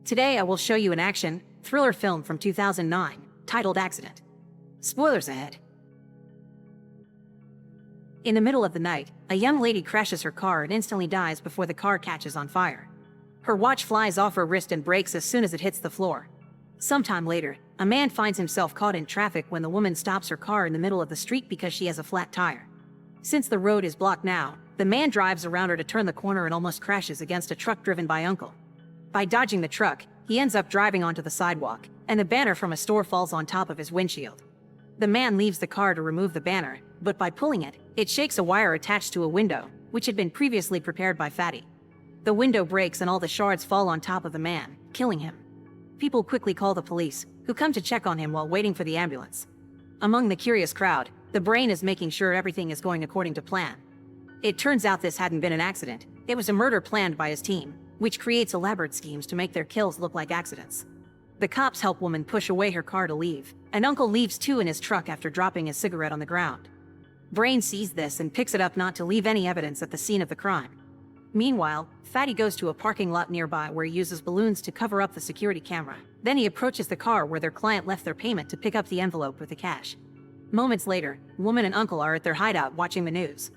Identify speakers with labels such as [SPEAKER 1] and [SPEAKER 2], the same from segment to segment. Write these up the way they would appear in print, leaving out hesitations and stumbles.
[SPEAKER 1] Today I will show you an action, thriller film from 2009, titled Accident. Spoilers ahead. In the middle of the night, a young lady crashes her car and instantly dies before the car catches on fire. Her watch flies off her wrist and breaks as soon as it hits the floor. Sometime later, a man finds himself caught in traffic when the woman stops her car in the middle of the street because she has a flat tire. Since the road is blocked now, the man drives around her to turn the corner and almost crashes against a truck driven by Uncle. By dodging the truck, he ends up driving onto the sidewalk, and the banner from a store falls on top of his windshield. The man leaves the car to remove the banner, but by pulling it, it shakes a wire attached to a window, which had been previously prepared by Fatty. The window breaks and all the shards fall on top of the man, killing him. People quickly call the police, who come to check on him while waiting for the ambulance. Among the curious crowd, the brain is making sure everything is going according to plan. It turns out this hadn't been an accident, it was a murder planned by his team, which creates elaborate schemes to make their kills look like accidents. The cops help woman push away her car to leave, and Uncle leaves too in his truck after dropping his cigarette on the ground. Brain sees this and picks it up not to leave any evidence at the scene of the crime. Meanwhile, Fatty goes to a parking lot nearby where he uses balloons to cover up the security camera. Then he approaches the car where their client left their payment to pick up the envelope with the cash. Moments later, woman and Uncle are at their hideout watching the news.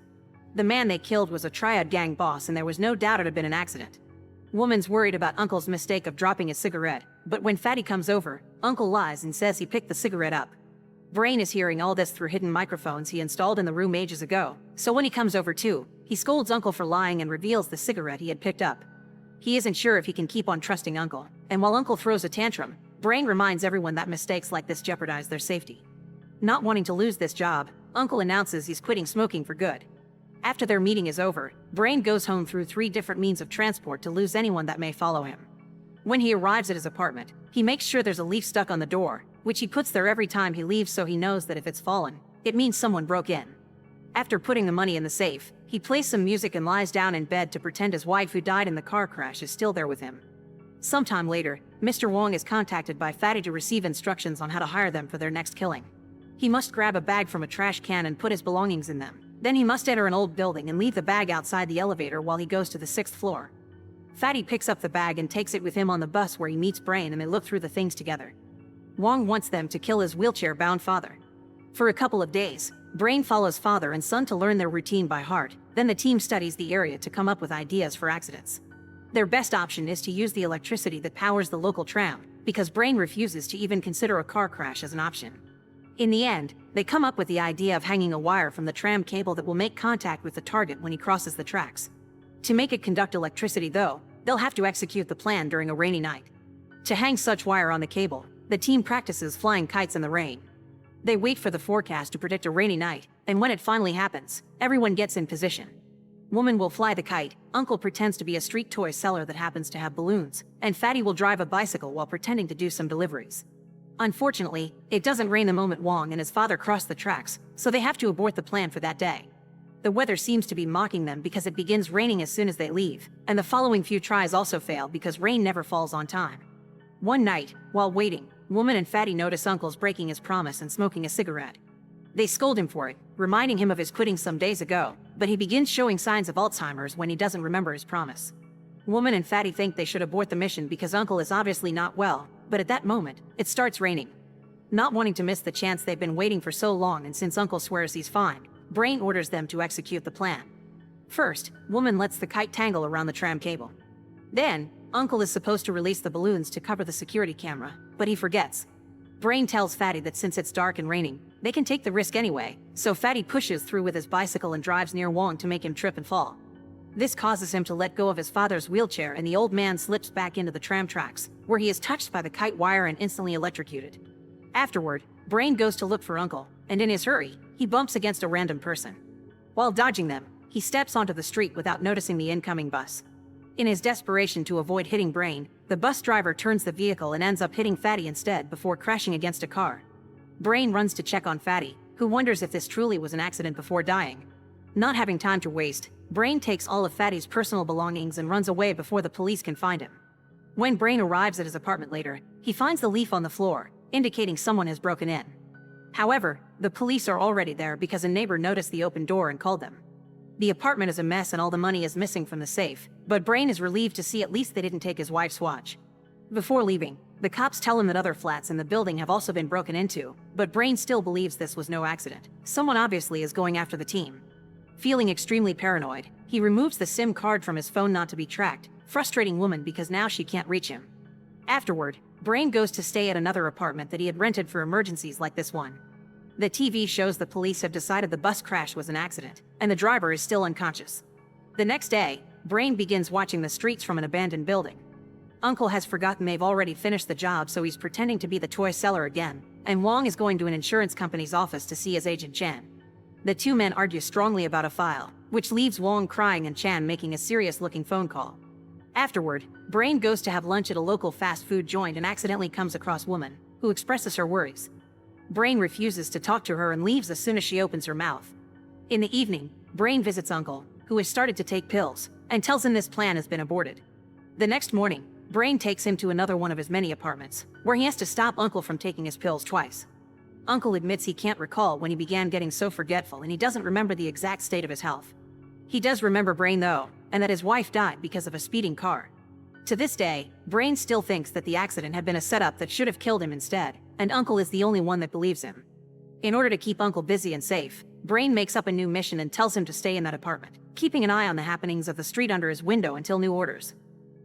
[SPEAKER 1] The man they killed was a triad gang boss and there was no doubt it had been an accident. Woman's worried about Uncle's mistake of dropping his cigarette, but when Fatty comes over, Uncle lies and says he picked the cigarette up. Brain is hearing all this through hidden microphones he installed in the room ages ago, so when he comes over too, he scolds Uncle for lying and reveals the cigarette he had picked up. He isn't sure if he can keep on trusting Uncle, and while Uncle throws a tantrum, Brain reminds everyone that mistakes like this jeopardize their safety. Not wanting to lose this job, Uncle announces he's quitting smoking for good. After their meeting is over, Brain goes home through 3 different means of transport to lose anyone that may follow him. When he arrives at his apartment, he makes sure there's a leaf stuck on the door, which he puts there every time he leaves so he knows that if it's fallen, it means someone broke in. After putting the money in the safe, he plays some music and lies down in bed to pretend his wife who died in the car crash is still there with him. Sometime later, Mr. Wong is contacted by Fatty to receive instructions on how to hire them for their next killing. He must grab a bag from a trash can and put his belongings in them. Then he must enter an old building and leave the bag outside the elevator while he goes to the 6th floor. Fatty picks up the bag and takes it with him on the bus where he meets Brain and they look through the things together. Wong wants them to kill his wheelchair-bound father. For a couple of days, Brain follows father and son to learn their routine by heart, then the team studies the area to come up with ideas for accidents. Their best option is to use the electricity that powers the local tram, because Brain refuses to even consider a car crash as an option. In the end, they come up with the idea of hanging a wire from the tram cable that will make contact with the target when he crosses the tracks. To make it conduct electricity though, they'll have to execute the plan during a rainy night. To hang such wire on the cable, the team practices flying kites in the rain. They wait for the forecast to predict a rainy night, and when it finally happens, everyone gets in position. Woman will fly the kite, Uncle pretends to be a street toy seller that happens to have balloons, and Fatty will drive a bicycle while pretending to do some deliveries. Unfortunately, it doesn't rain the moment Wong and his father cross the tracks, so they have to abort the plan for that day. The weather seems to be mocking them because it begins raining as soon as they leave, and the following few tries also fail because rain never falls on time. One night, while waiting, Woman and Fatty notice Uncle's breaking his promise and smoking a cigarette. They scold him for it, reminding him of his quitting some days ago, but he begins showing signs of Alzheimer's when he doesn't remember his promise. Woman and Fatty think they should abort the mission because Uncle is obviously not well, but at that moment, it starts raining. Not wanting to miss the chance they've been waiting for so long and since Uncle swears he's fine, Brain orders them to execute the plan. First, Woman lets the kite tangle around the tram cable. Then, Uncle is supposed to release the balloons to cover the security camera, but he forgets. Brain tells Fatty that since it's dark and raining, they can take the risk anyway, so Fatty pushes through with his bicycle and drives near Wong to make him trip and fall. This causes him to let go of his father's wheelchair and the old man slips back into the tram tracks, where he is touched by the kite wire and instantly electrocuted. Afterward, Brain goes to look for Uncle, and in his hurry, he bumps against a random person. While dodging them, he steps onto the street without noticing the incoming bus. In his desperation to avoid hitting Brain, the bus driver turns the vehicle and ends up hitting Fatty instead before crashing against a car. Brain runs to check on Fatty, who wonders if this truly was an accident before dying. Not having time to waste, Brain takes all of Fatty's personal belongings and runs away before the police can find him. When Brain arrives at his apartment later, he finds the leaf on the floor, indicating someone has broken in. However, the police are already there because a neighbor noticed the open door and called them. The apartment is a mess and all the money is missing from the safe, but Brain is relieved to see at least they didn't take his wife's watch. Before leaving, the cops tell him that other flats in the building have also been broken into, but Brain still believes this was no accident. Someone obviously is going after the team. Feeling extremely paranoid, he removes the SIM card from his phone not to be tracked, frustrating woman because now she can't reach him. Afterward, Brain goes to stay at another apartment that he had rented for emergencies like this one. The TV shows the police have decided the bus crash was an accident, and the driver is still unconscious. The next day, Brain begins watching the streets from an abandoned building. Uncle has forgotten they've already finished the job, so he's pretending to be the toy seller again, and Wong is going to an insurance company's office to see his agent Chan. The two men argue strongly about a file, which leaves Wong crying and Chan making a serious-looking phone call. Afterward, Brain goes to have lunch at a local fast food joint and accidentally comes across woman, who expresses her worries. Brain refuses to talk to her and leaves as soon as she opens her mouth. In the evening, Brain visits Uncle, who has started to take pills, and tells him this plan has been aborted. The next morning, Brain takes him to another one of his many apartments, where he has to stop Uncle from taking his pills twice. Uncle admits he can't recall when he began getting so forgetful and he doesn't remember the exact state of his health. He does remember Brain though, and that his wife died because of a speeding car. To this day, Brain still thinks that the accident had been a setup that should have killed him instead, and Uncle is the only one that believes him. In order to keep Uncle busy and safe, Brain makes up a new mission and tells him to stay in that apartment, keeping an eye on the happenings of the street under his window until new orders.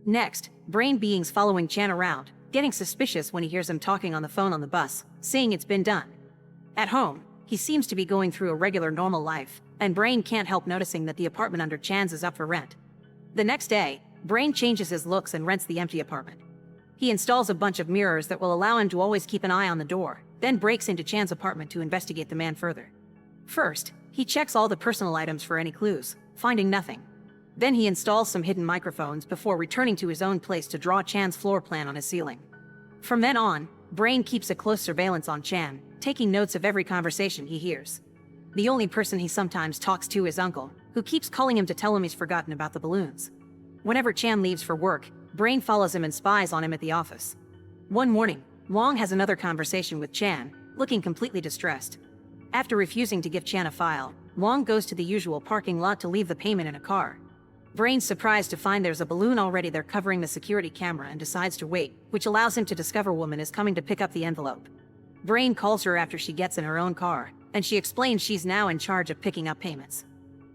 [SPEAKER 1] Next, Brain begins following Chan around, getting suspicious when he hears him talking on the phone on the bus, saying it's been done. At home, he seems to be going through a regular normal life, and Brain can't help noticing that the apartment under Chan's is up for rent. The next day, Brain changes his looks and rents the empty apartment. He installs a bunch of mirrors that will allow him to always keep an eye on the door, then breaks into Chan's apartment to investigate the man further. First, he checks all the personal items for any clues, finding nothing. Then he installs some hidden microphones before returning to his own place to draw Chan's floor plan on his ceiling. From then on, Brain keeps a close surveillance on Chan, taking notes of every conversation he hears. The only person he sometimes talks to is Uncle, who keeps calling him to tell him he's forgotten about the balloons. Whenever Chan leaves for work, Brain follows him and spies on him at the office. One morning, Wong has another conversation with Chan, looking completely distressed. After refusing to give Chan a file, Wong goes to the usual parking lot to leave the payment in a car. Brain's surprised to find there's a balloon already there covering the security camera and decides to wait, which allows him to discover woman is coming to pick up the envelope. Brain calls her after she gets in her own car, and she explains she's now in charge of picking up payments.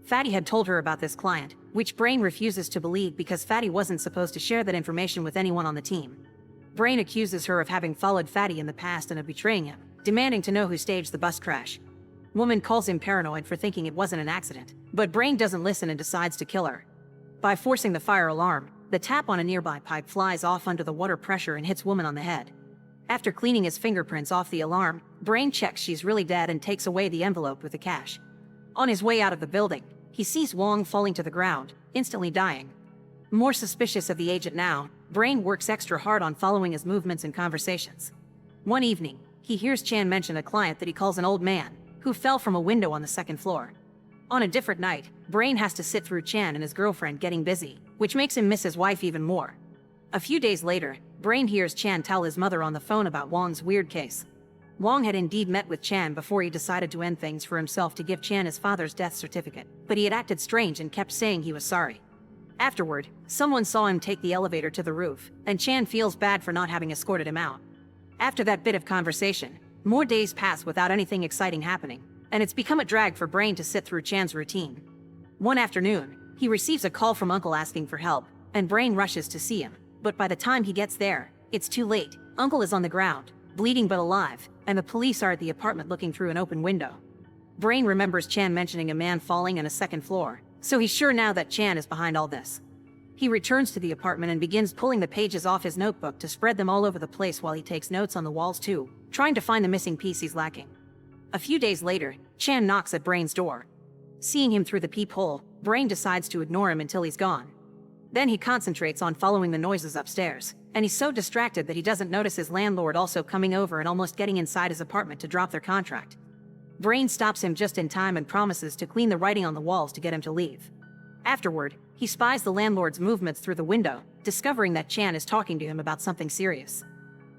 [SPEAKER 1] Fatty had told her about this client, which Brain refuses to believe because Fatty wasn't supposed to share that information with anyone on the team. Brain accuses her of having followed Fatty in the past and of betraying him, demanding to know who staged the bus crash. Woman calls him paranoid for thinking it wasn't an accident, but Brain doesn't listen and decides to kill her. By forcing the fire alarm, the tap on a nearby pipe flies off under the water pressure and hits woman on the head. After cleaning his fingerprints off the alarm, Brain checks she's really dead and takes away the envelope with the cash. On his way out of the building, he sees Wong falling to the ground, instantly dying. More suspicious of the agent now, Brain works extra hard on following his movements and conversations. One evening, he hears Chan mention a client that he calls an old man, who fell from a window on the second floor. On a different night, Brain has to sit through Chan and his girlfriend getting busy, which makes him miss his wife even more. A few days later, Brain hears Chan tell his mother on the phone about Wong's weird case. Wong had indeed met with Chan before he decided to end things for himself to give Chan his father's death certificate, but he had acted strange and kept saying he was sorry. Afterward, someone saw him take the elevator to the roof, and Chan feels bad for not having escorted him out. After that bit of conversation, more days pass without anything exciting happening, and it's become a drag for Brain to sit through Chan's routine. One afternoon, he receives a call from Uncle asking for help, and Brain rushes to see him, but by the time he gets there, it's too late. Uncle is on the ground, bleeding but alive, and the police are at the apartment looking through an open window. Brain remembers Chan mentioning a man falling on a second floor, so he's sure now that Chan is behind all this. He returns to the apartment and begins pulling the pages off his notebook to spread them all over the place while he takes notes on the walls too, trying to find the missing piece he's lacking. A few days later, Chan knocks at Brain's door. Seeing him through the peephole, Brain decides to ignore him until he's gone. Then he concentrates on following the noises upstairs, and he's so distracted that he doesn't notice his landlord also coming over and almost getting inside his apartment to drop their contract. Brain stops him just in time and promises to clean the writing on the walls to get him to leave. Afterward, he spies the landlord's movements through the window, discovering that Chan is talking to him about something serious.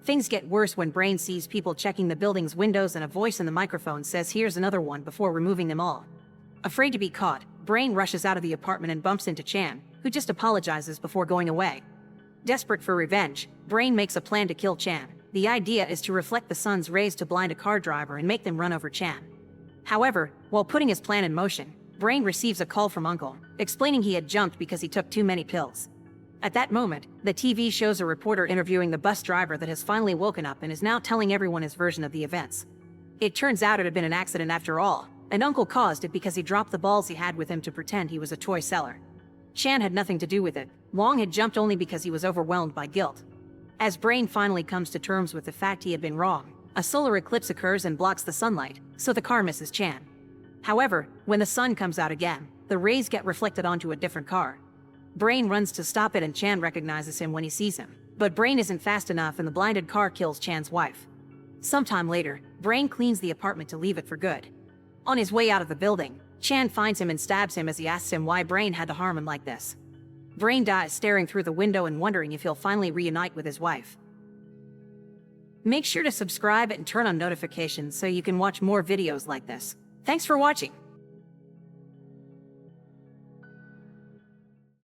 [SPEAKER 1] Things get worse when Brain sees people checking the building's windows and a voice in the microphone says here's another one before removing them all. Afraid to be caught, Brain rushes out of the apartment and bumps into Chan, who just apologizes before going away. Desperate for revenge, Brain makes a plan to kill Chan. The idea is to reflect the sun's rays to blind a car driver and make them run over Chan. However, while putting his plan in motion, Brain receives a call from Uncle, explaining he had jumped because he took too many pills. At that moment, the TV shows a reporter interviewing the bus driver that has finally woken up and is now telling everyone his version of the events. It turns out it had been an accident after all, and Uncle caused it because he dropped the balls he had with him to pretend he was a toy seller. Chan had nothing to do with it. Wong had jumped only because he was overwhelmed by guilt. As Brain finally comes to terms with the fact he had been wrong, a solar eclipse occurs and blocks the sunlight, so the car misses Chan. However, when the sun comes out again, the rays get reflected onto a different car. Brain runs to stop it and Chan recognizes him when he sees him, but Brain isn't fast enough and the blinded car kills Chan's wife. Sometime later, Brain cleans the apartment to leave it for good. On his way out of the building, Chan finds him and stabs him as he asks him why Brain had to harm him like this. Brain dies staring through the window and wondering if he'll finally reunite with his wife. Make sure to subscribe and turn on notifications so you can watch more videos like this. Thanks for watching.